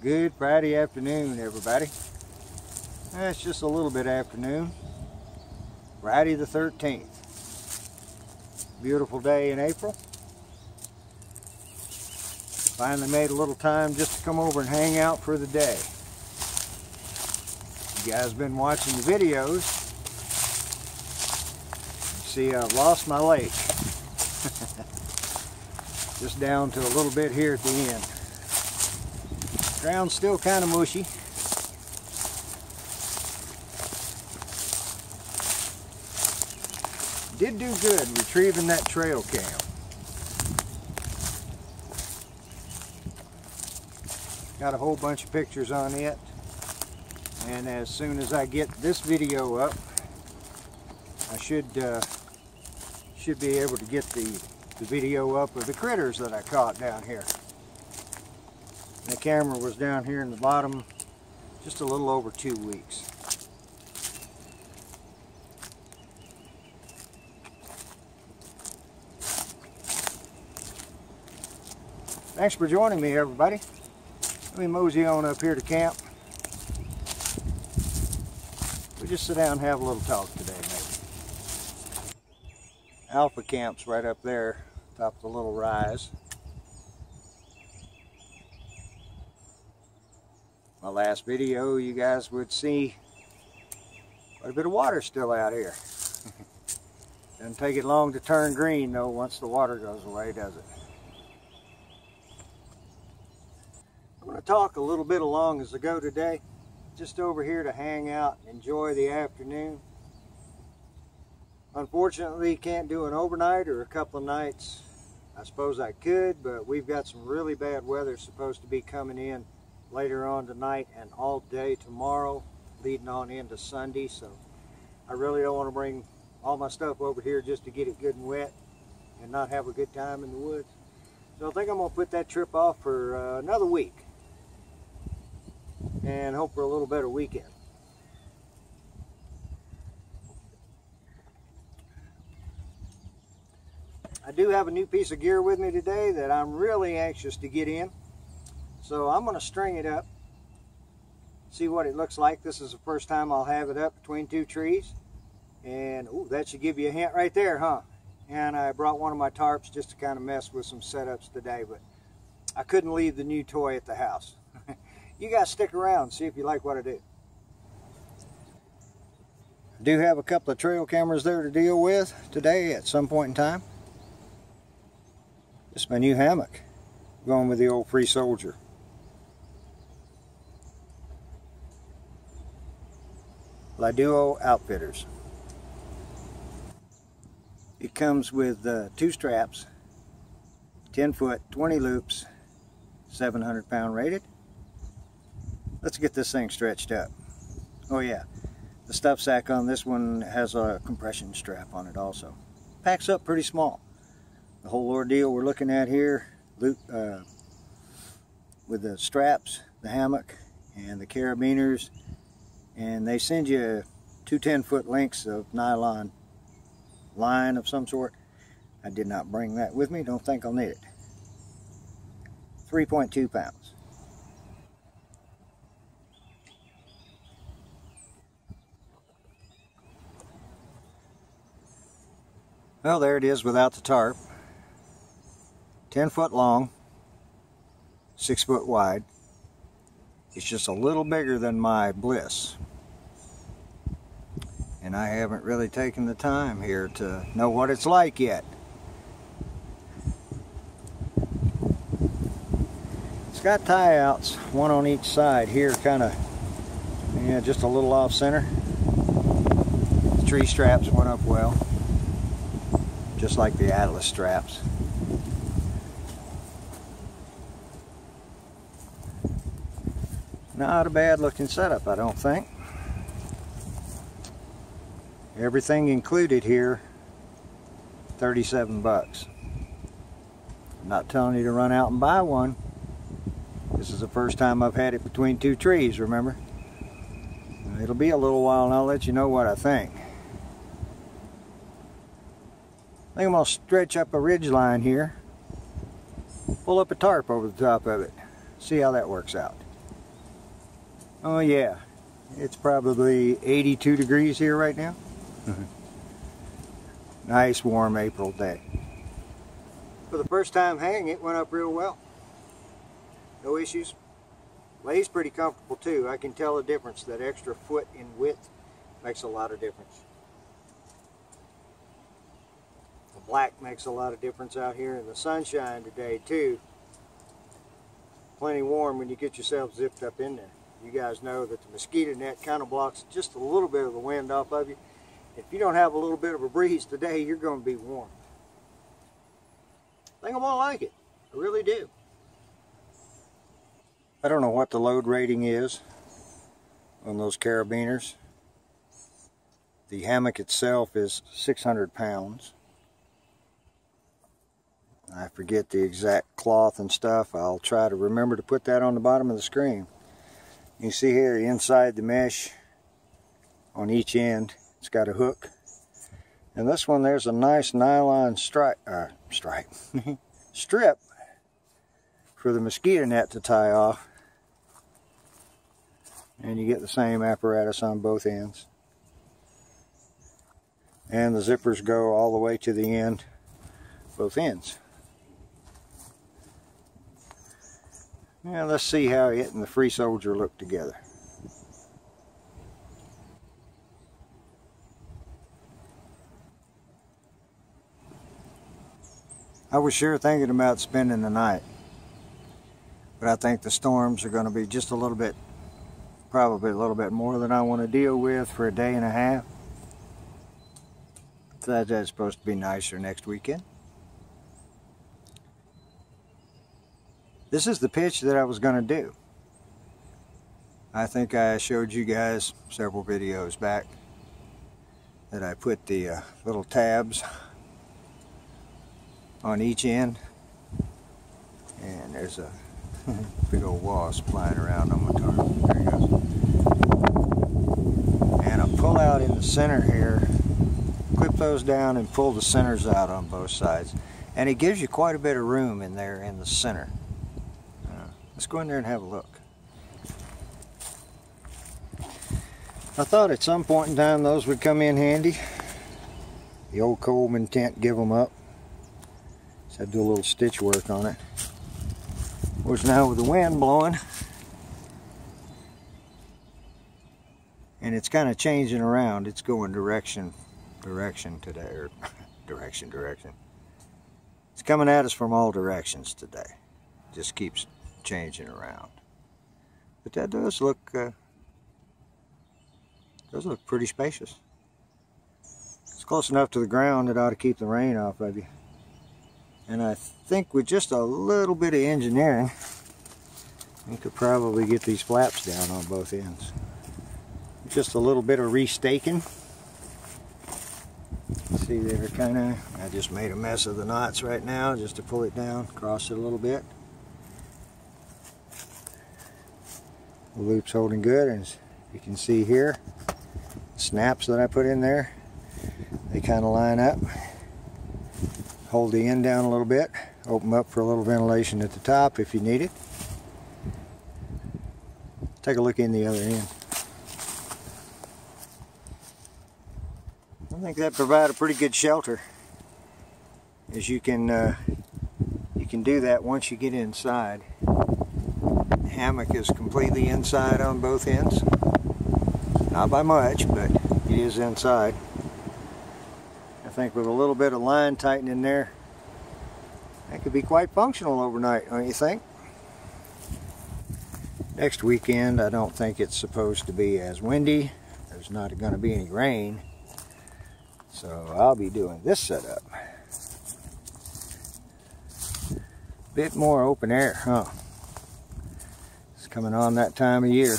Good Friday afternoon, everybody. It's just a little bit afternoon. Friday the 13th. Beautiful day in April. Finally made a little time just to come over and hang out for the day. You guys been watching the videos. You see, I've lost my lake. Just down to a little bit here at the end. Ground's still kind of mushy. Did do good retrieving that trail cam. Got a whole bunch of pictures on it. And as soon as I get this video up, I should be able to get the video up of the critters that I caught down here. The camera was down here in the bottom just a little over 2 weeks. Thanks for joining me, everybody. Let me mosey on up here to camp. We'll just sit down and have a little talk today, maybe. Alpha camp's right up there, top of the little rise. My last video, you guys would see quite a bit of water still out here. Doesn't take it long to turn green, though, once the water goes away, does it? I'm going to talk a little bit along as I go today. Just over here to hang out and enjoy the afternoon. Unfortunately, can't do an overnight or a couple of nights. I suppose I could, but we've got some really bad weather supposed to be coming in later on tonight and all day tomorrow, leading on into Sunday. So I really don't want to bring all my stuff over here just to get it good and wet and not have a good time in the woods. So I think I'm going to put that trip off for another week and hope for a little better weekend. I do have a new piece of gear with me today that I'm really anxious to get in. So I'm going to string it up, see what it looks like. This is the first time I'll have it up between two trees. And ooh, that should give you a hint right there, huh? And I brought one of my tarps just to kind of mess with some setups today, but I couldn't leave the new toy at the house. You guys stick around and see if you like what I do. I do have a couple of trail cameras there to deal with today at some point in time. This is my new hammock, going with the old Free Soldier. Lyduo Outfitters. It comes with 2 straps, 10 foot, 20 loops, 700 pound rated. Let's get this thing stretched up. Oh yeah, the stuff sack on this one has a compression strap on it also. Packs up pretty small. The whole ordeal we're looking at here, with the straps, the hammock, and the carabiners, and they send you 2 10-foot lengths of nylon line of some sort. I did not bring that with me, don't think I'll need it. 3.2 pounds. Well, there it is without the tarp. 10 foot long, 6 foot wide. It's just a little bigger than my Bliss. And I haven't really taken the time here to know what it's like yet. It's got tie outs, one on each side here, kind of, yeah, just a little off center. The tree straps went up well, just like the Atlas straps. Not a bad looking setup, I don't think. Everything included here, 37 bucks. I'm not telling you to run out and buy one. This is the first time I've had it between 2 trees, remember? It'll be a little while and I'll let you know what I think. I think I'm going to stretch up a ridge line here, pull up a tarp over the top of it, see how that works out. Oh yeah, it's probably 82 degrees here right now. Nice warm April day. For the first time hanging, it went up real well. No issues. Lays pretty comfortable too. I can tell the difference. That extra foot in width makes a lot of difference. The black makes a lot of difference out here in the sunshine today too. Plenty warm when you get yourself zipped up in there. You guys know that the mosquito net kind of blocks just a little bit of the wind off of you. If you don't have a little bit of a breeze today, you're going to be warm. I think I'm going to like it. I really do. I don't know what the load rating is on those carabiners. The hammock itself is 600 pounds. I forget the exact cloth and stuff. I'll try to remember to put that on the bottom of the screen. You see here inside the mesh on each end, it's got a hook. And this one, there's a nice nylon strip for the mosquito net to tie off. And you get the same apparatus on both ends. And the zippers go all the way to the end, both ends. Now let's see how it and the Free Soldier look together. I was sure thinking about spending the night, but I think the storms are going to be just a little bit, probably a little bit more than I want to deal with for a day and a half. So that's supposed to be nicer next weekend. This is the pitch that I was going to do. I think I showed you guys several videos back that I put the little tabs on each end, and there's a big old wasp flying around on my tarp. There he goes. And a pull out in the center here, clip those down and pull the centers out on both sides, and it gives you quite a bit of room in there in the center. Let's go in there and have a look. I thought at some point in time those would come in handy. The old Coleman tent give them up. So I do a little stitch work on it. Of course, now with the wind blowing, and it's kind of changing around, it's going direction today, or direction. It's coming at us from all directions today. Just keeps changing around. But that does look pretty spacious. It's close enough to the ground, it ought to keep the rain off of you. And I think with just a little bit of engineering, you could probably get these flaps down on both ends. Just a little bit of restaking. See there, I just made a mess of the knots right now just to pull it down, cross it a little bit. The loop's holding good, and as you can see here, snaps that I put in there, they kind of line up. Hold the end down a little bit, open up for a little ventilation at the top if you need it. Take a look in the other end. I think that provides a pretty good shelter, as you can do that once you get inside. The hammock is completely inside on both ends. Not by much, but it is inside. I think with a little bit of line tightening there, that could be quite functional overnight, don't you think? Next weekend, I don't think it's supposed to be as windy. There's not going to be any rain. So I'll be doing this setup. Bit more open air, huh? It's coming on that time of year.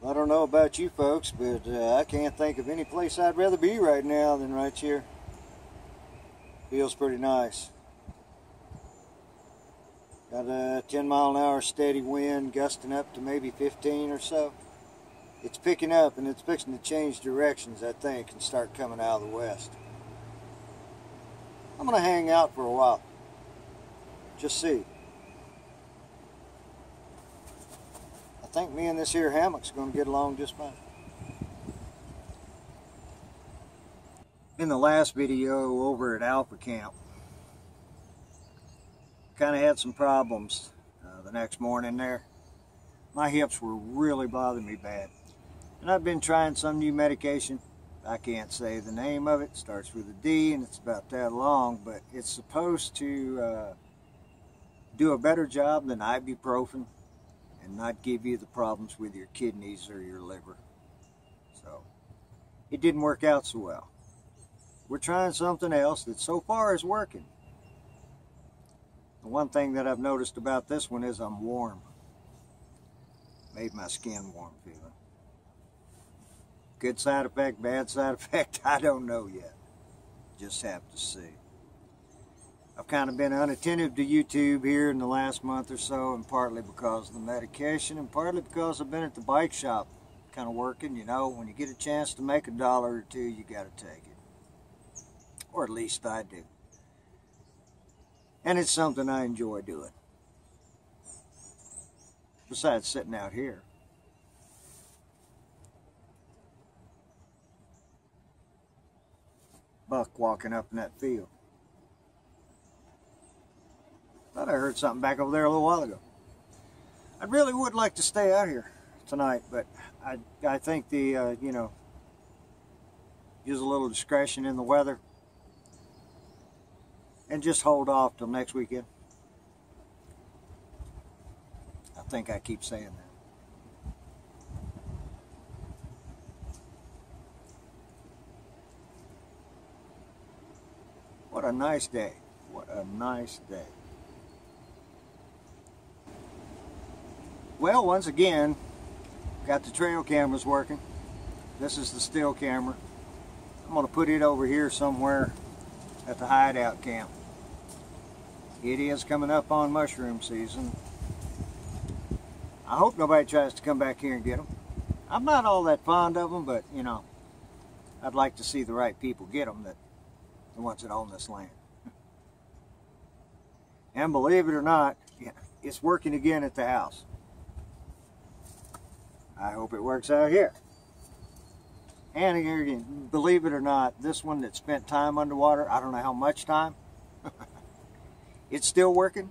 I don't know about you folks, but I can't think of any place I'd rather be right now than right here. Feels pretty nice. Got a 10-mile-an-hour steady wind, gusting up to maybe 15 or so. It's picking up, and it's fixing to change directions, I think, and start coming out of the west. I'm going to hang out for a while. Just see. I think me and this here hammock's going to get along just fine. In the last video over at Alpha Camp, kind of had some problems the next morning there. My hips were really bothering me bad. And I've been trying some new medication. I can't say the name of it. It starts with a D and it's about that long, but it's supposed to do a better job than ibuprofen and not give you the problems with your kidneys or your liver. So it didn't work out so well. We're trying something else that so far is working. The one thing that I've noticed about this one is I'm warm. Made my skin warm feeling. Good side effect, bad side effect, I don't know yet. Just have to see. I've kind of been unattentive to YouTube here in the last month or so, and partly because of the medication, and partly because I've been at the bike shop kind of working. You know, when you get a chance to make $1 or $2, you got to take it. Or at least I do. And it's something I enjoy doing. Besides sitting out here. Buck walking up in that field. Thought I heard something back over there a little while ago. I really would like to stay out here tonight, but I think the, you know, use a little discretion in the weather. And just hold off till next weekend. I think I keep saying that. What a nice day. What a nice day. Well, once again, got the trail cameras working. This is the still camera. I'm going to put it over here somewhere at the Hideout camp. It is coming up on mushroom season. I hope nobody tries to come back here and get them. I'm not all that fond of them, but you know, I'd like to see the right people get them, that the ones that own this land. And believe it or not, yeah, it's working again at the house. I hope it works out here. And again, believe it or not, this one that spent time underwater, I don't know how much time, it's still working.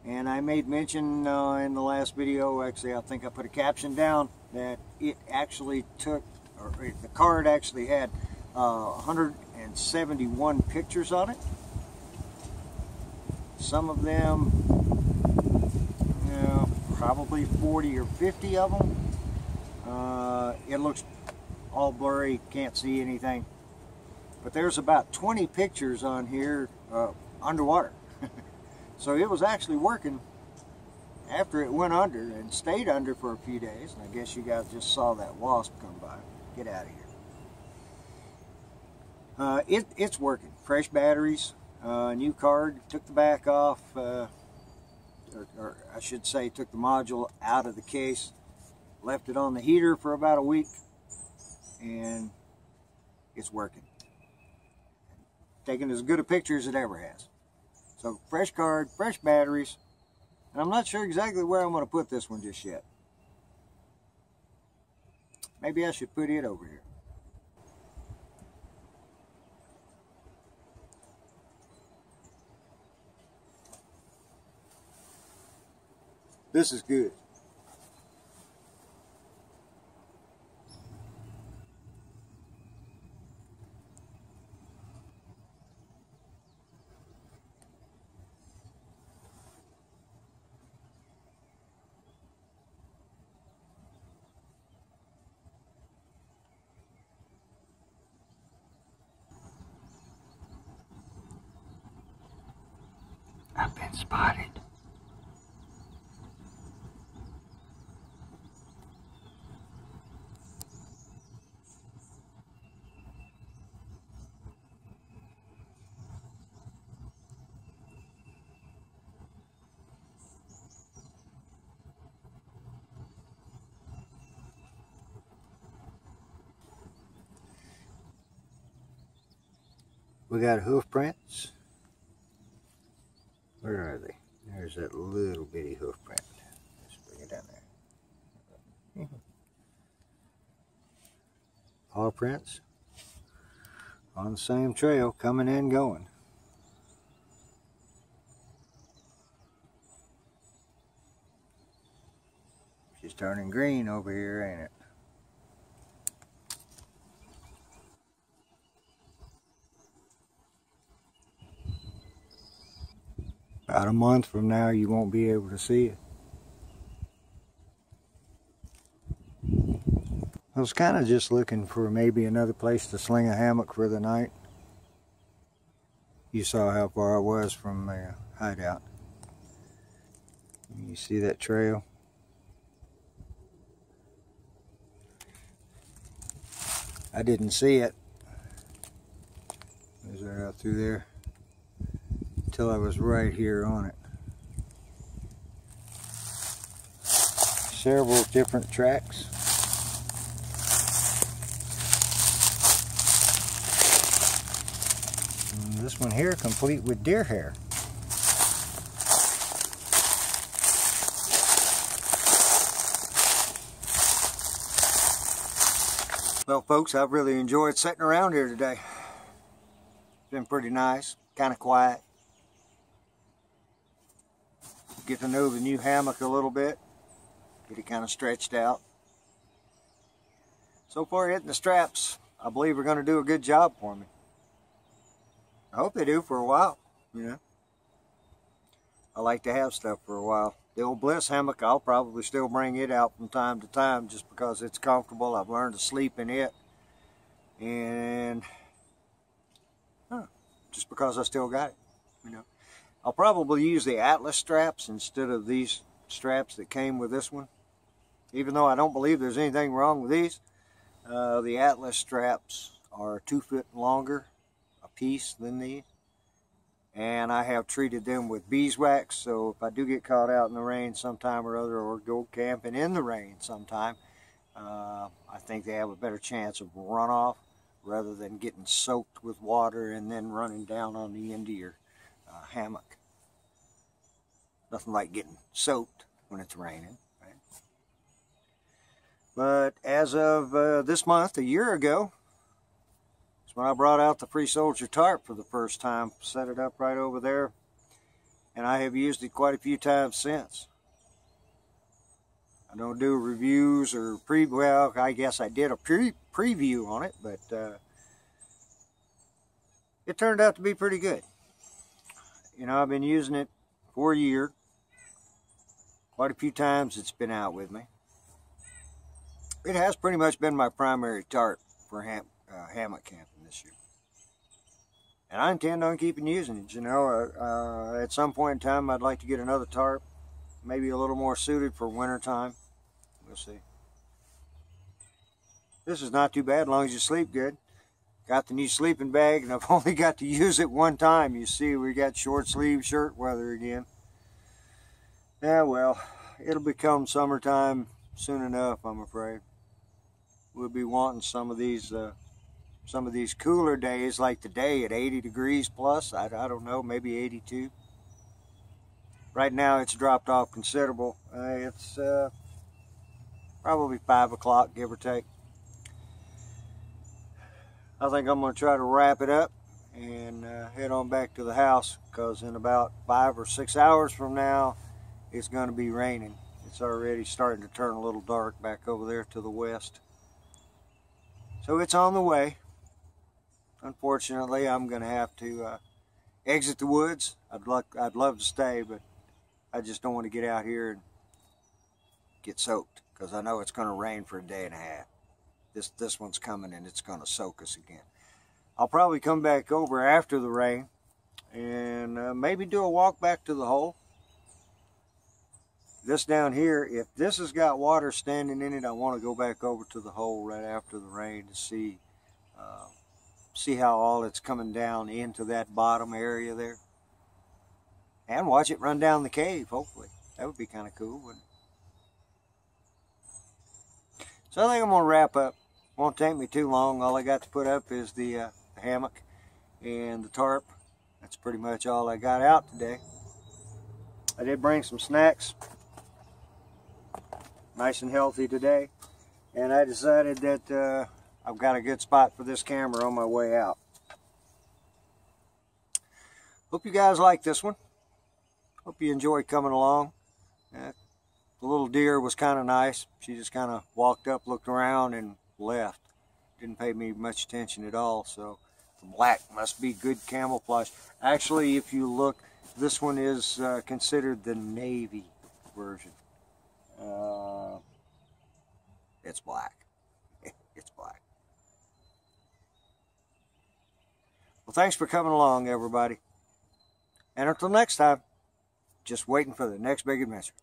And I made mention in the last video, actually I think I put a caption down, that it actually took, or the card actually had 171 pictures on it. Some of them, you know, probably 40 or 50 of them. It looks all blurry, can't see anything. But there's about 20 pictures on here underwater. So it was actually working after it went under and stayed under for a few days. And I guess you guys just saw that wasp come by. Get out of here. It's working. Fresh batteries, new card, took the back off, or I should say took the module out of the case, left it on the heater for about a week, and it's working. Taking as good a picture as it ever has. So fresh card, fresh batteries, and I'm not sure exactly where I'm going to put this one just yet. Maybe I should put it over here. This is good. I've been spotted. We got hoof prints. Where are they? There's that little bitty hoof print. Let's bring it down there. Paw prints on the same trail, coming and going. She's turning green over here, ain't it? About a month from now, you won't be able to see it. I was kind of just looking for maybe another place to sling a hammock for the night. You saw how far I was from the hideout. You see that trail? I didn't see it. It was right out through there until I was right here on it. Several different tracks. And this one here complete with deer hair. Well, folks, I've really enjoyed sitting around here today. It's been pretty nice, kind of quiet. Get to know the new hammock a little bit. Get it kind of stretched out. So far, hitting the straps, I believe are going to do a good job for me. I hope they do for a while, you know. I like to have stuff for a while. The old Bliss hammock, I'll probably still bring it out from time to time just because it's comfortable. I've learned to sleep in it. And just because I still got it, you know. I'll probably use the Atlas straps instead of these straps that came with this one. Even though I don't believe there's anything wrong with these, the Atlas straps are 2 foot longer a piece than these. And I have treated them with beeswax, so if I do get caught out in the rain sometime or other, or go camping in the rain sometime, I think they have a better chance of runoff rather than getting soaked with water and then running down on the end of your hammock. Nothing like getting soaked when it's raining, right? But as of this month, a year ago, when I brought out the Free Soldier tarp for the first time, set it up right over there, and I have used it quite a few times since. I don't do reviews or well, I guess I did a preview on it, but it turned out to be pretty good. You know, I've been using it for a year. Quite a few times it's been out with me. It has pretty much been my primary tarp for hammock camping this year. And I intend on keeping using it. You know, at some point in time, I'd like to get another tarp, maybe a little more suited for winter time. We'll see. This is not too bad as long as you sleep good. Got the new sleeping bag, and I've only got to use it one time. You see, we got short sleeve shirt weather again. Yeah, well, it'll become summertime soon enough, I'm afraid. We'll be wanting some of these cooler days, like today at 80 degrees plus. I don't know, maybe 82. Right now it's dropped off considerable. It's probably 5 o'clock, give or take. I think I'm going to try to wrap it up and head on back to the house, because in about 5 or 6 hours from now, it's going to be raining. It's already starting to turn a little dark back over there to the west. So it's on the way. Unfortunately, I'm going to have to exit the woods. I'd love to stay, but I just don't want to get out here and get soaked, because I know it's going to rain for a day and a half. This one's coming, and it's going to soak us again. I'll probably come back over after the rain and maybe do a walk back to the hole. This down here, if this has got water standing in it, I want to go back over to the hole right after the rain to see how all it's coming down into that bottom area there. And watch it run down the cave, hopefully. That would be kind of cool, wouldn't it? So I think I'm going to wrap up. Won't take me too long. All I got to put up is the hammock and the tarp. That's pretty much all I got out today. I did bring some snacks, nice and healthy today, and I decided that I've got a good spot for this camera on my way out. Hope you guys like this one. Hope you enjoy coming along. The little deer was kind of nice. She just kind of walked up, looked around, and left. Didn't pay me much attention at all, so the black must be good camouflage. Actually, if you look, this one is considered the navy version. It's black. It's black. Well, thanks for coming along, everybody. And until next time, just waiting for the next big adventure.